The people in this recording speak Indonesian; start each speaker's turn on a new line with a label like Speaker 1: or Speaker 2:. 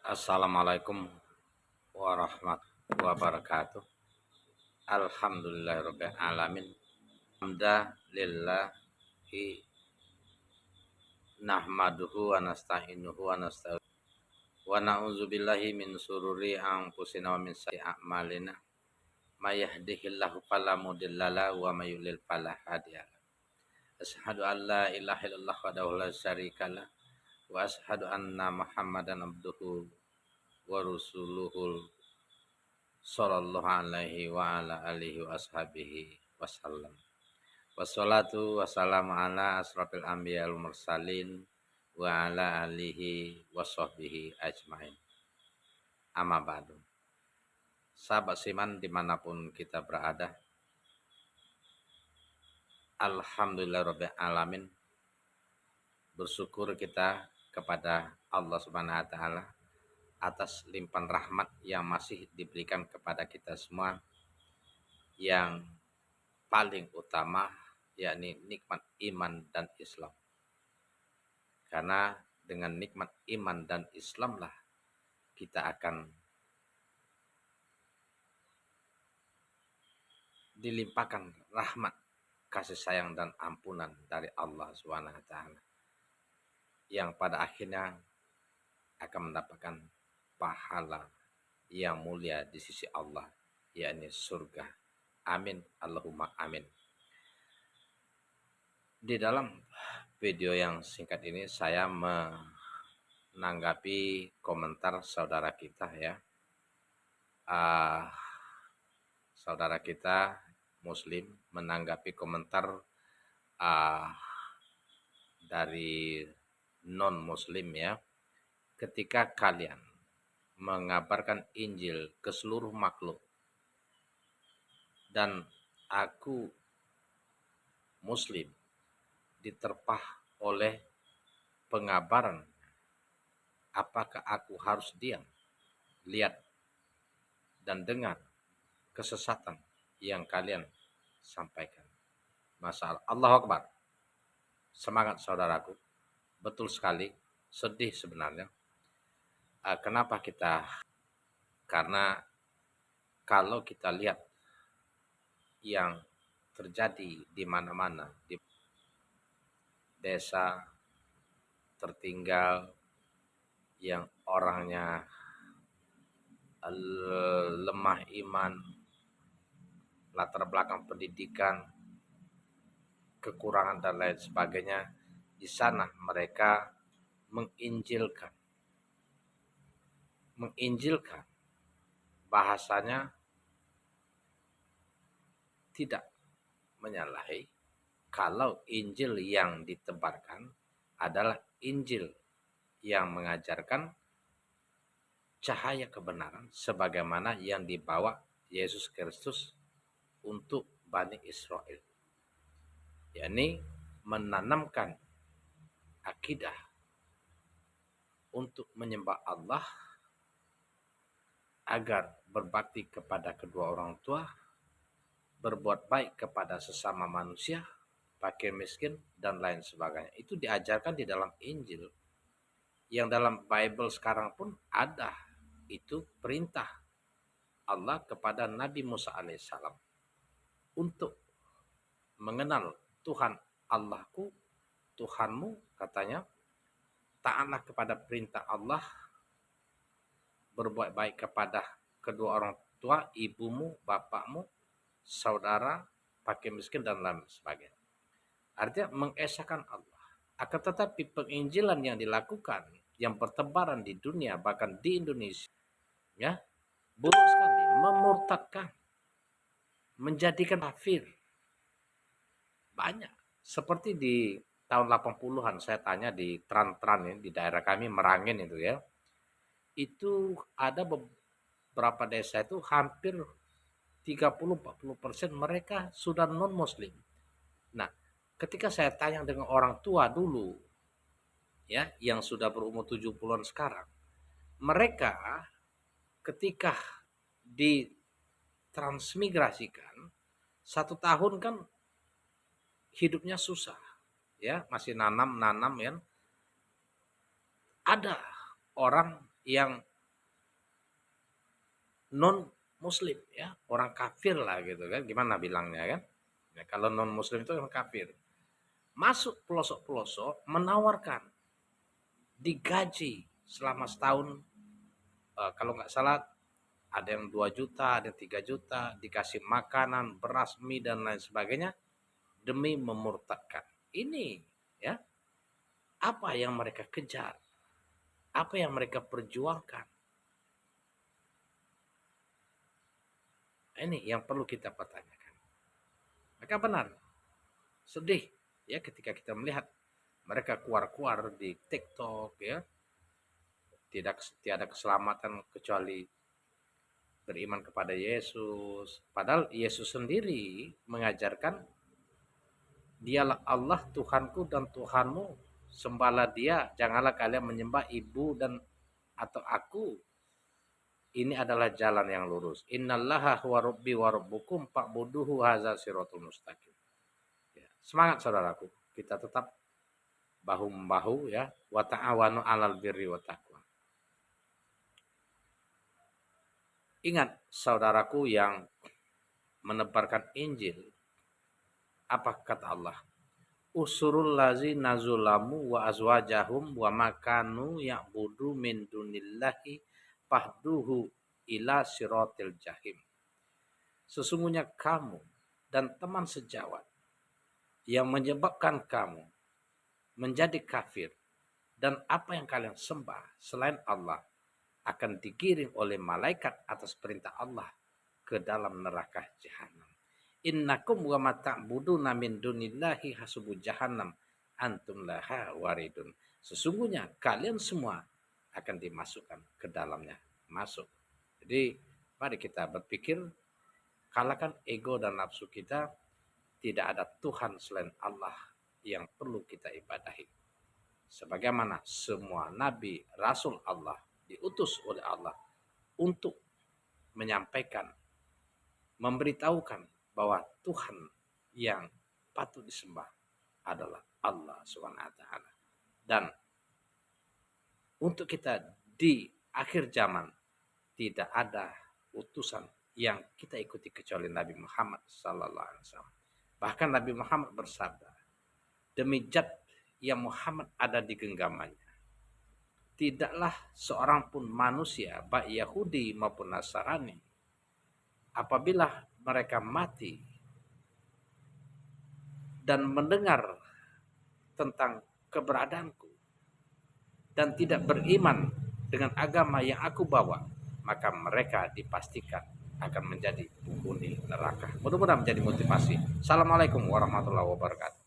Speaker 1: Assalamualaikum warahmatullahi wabarakatuh. Alhamdulillahirabbil alamin. Alhamdulillahi nahmaduhu wa nasta'inuhu wa nasta'in wa na'udzubillahi min sururi anfusina wa min sayyiati a'malina. May yahdihillahu fala mudhillalah wa may yudlil fala hadiyalah. Asyhadu an la ilaha illallah wahdahu la syarikalah wa asyhadu anna Muhammadan abduhu wa rasuluhul sallallahu alaihi wa ala alihi wa ashabihi wasallam. Wassalatu wassalamu ala asrafil anbiya wal mursalin wa ala alihi wa sahbihi ajmain. Amma ba'du. Sahabat Siman dimanapun kita berada, alhamdulillahirabbil alamin, bersyukur kita kepada Allah Subhanahu wa taala atas limpahan rahmat yang masih diberikan kepada kita semua, yang paling utama yakni nikmat iman dan Islam. Karena dengan nikmat iman dan Islamlah kita akan dilimpahkan rahmat, kasih sayang dan ampunan dari Allah Subhanahu wa taala, yang pada akhirnya akan mendapatkan pahala yang mulia di sisi Allah, yakni surga. Amin, Allahumma amin. Di dalam video yang singkat ini saya menanggapi komentar saudara kita ya. Saudara kita Muslim menanggapi komentar dari non Muslim ya. Ketika kalian mengabarkan Injil ke seluruh makhluk dan aku Muslim diterpah oleh pengabaran, apakah aku harus diam, lihat dan dengar kesesatan yang kalian sampaikan? Masalah. Allahu Akbar. Semangat saudaraku. Betul sekali. Sedih sebenarnya. Kenapa kita? Karena kalau kita lihat yang terjadi di mana-mana, di desa tertinggal yang orangnya lemah iman, latar belakang pendidikan, kekurangan dan lain sebagainya, di sana mereka menginjilkan bahasanya tidak menyalahi kalau Injil yang ditebarkan adalah Injil yang mengajarkan cahaya kebenaran sebagaimana yang dibawa Yesus Kristus untuk Bani Israel, yakni menanamkan akidah untuk menyembah Allah, agar berbakti kepada kedua orang tua, berbuat baik kepada sesama manusia, fakir miskin dan lain sebagainya. Itu diajarkan di dalam Injil. Yang dalam Bible sekarang pun ada itu perintah Allah kepada Nabi Musa alaihissalam untuk mengenal Tuhan Allahku, Tuhanmu, katanya, taatlah kepada perintah Allah, berbuat baik kepada kedua orang tua, ibumu, bapakmu, saudara, fakir miskin dan lain sebagainya. Artinya mengesahkan Allah. Akan tetapi penginjilan yang dilakukan, yang bertebaran di dunia, bahkan di Indonesia, ya, buruk sekali, memurtadkan, menjadikan kafir. Banyak. Seperti di tahun 80-an saya tanya di Tran-Tran ya, di daerah kami Merangin itu ya. Itu ada beberapa desa itu hampir 30-40% mereka sudah non muslim. Nah, ketika saya tanya dengan orang tua dulu ya, yang sudah berumur 70-an sekarang, mereka ketika ditransmigrasikan 1 tahun kan hidupnya susah ya, masih nanam ya. Ada orang yang non muslim ya, orang kafir lah gitu kan, gimana bilangnya kan ya, kalau non muslim itu orang kafir masuk pelosok-pelosok menawarkan digaji selama setahun, kalau nggak salah ada yang 2 juta, ada yang 3 juta, dikasih makanan, beras, mie dan lain sebagainya demi memurtadkan. Ini ya, apa yang mereka kejar, apa yang mereka perjuangkan. Ini yang perlu kita pertanyakan. Maka benar, sedih ya ketika kita melihat mereka keluar-keluar di TikTok ya, tiada keselamatan kecuali beriman kepada Yesus. Padahal Yesus sendiri mengajarkan dialah Allah Tuhanku dan Tuhanmu, sembahlah dia, janganlah kalian menyembah ibu dan atau aku. Ini adalah jalan yang lurus. Innallaha huwa rabbi wa rabbukum fa'buduhu hadza siratul mustaqim. Ya, semangat saudaraku, kita tetap bahu membahu ya, wa ta'awanu 'alal birri wa taqwa. Ingat saudaraku yang menebarkan Injil, apa kata Allah? Usurul lazi nazulamu wa azwajahum wa makanu ya'budu min dunillahi fahduhu ila siratil jahim. Sesungguhnya kamu dan teman sejawat yang menyebabkan kamu menjadi kafir dan apa yang kalian sembah selain Allah akan digiring oleh malaikat atas perintah Allah ke dalam neraka jahanam. Innakum wa ma ta'buduna min dunillahi hasubu jahannam antum laha waridun. Sesungguhnya kalian semua akan dimasukkan ke dalamnya. Masuk. Jadi mari kita berpikir, kalahkan ego dan nafsu kita. Tidak ada Tuhan selain Allah yang perlu kita ibadahi. Sebagaimana semua nabi, rasul Allah diutus oleh Allah untuk menyampaikan, memberitahukan bahwa Tuhan yang patut disembah adalah Allah SWT. Dan untuk kita di akhir zaman tidak ada utusan yang kita ikuti kecuali Nabi Muhammad SAW. Bahkan Nabi Muhammad bersabda, demi zat yang Muhammad ada di genggamannya, tidaklah seorang pun manusia, baik Yahudi maupun Nasrani, apabila mereka mati dan mendengar tentang keberadaanku dan tidak beriman dengan agama yang aku bawa, maka mereka dipastikan akan menjadi penghuni neraka. Mudah-mudahan menjadi motivasi. Assalamualaikum warahmatullahi wabarakatuh.